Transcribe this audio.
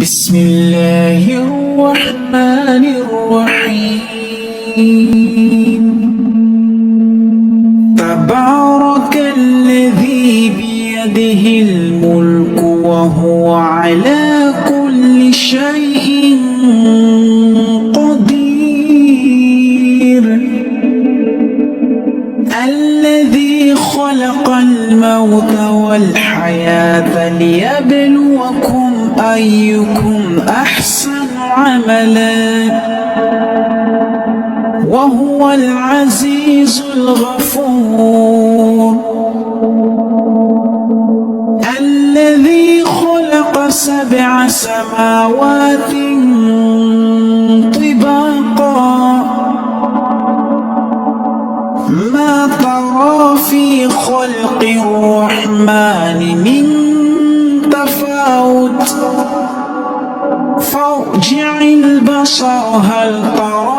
بسم الله الرحمن الرحيم. تبارك الذي بيده الملك وهو على كل شيء قدير. الذي خلق الموت والحياة ليبلوكم أيكم أحسن عملا وهو العزيز الغفور. الذي خلق 7 سماوات طباقا ما ترى في خلق الرحمن من تفاوت فارجع البصر هل ترى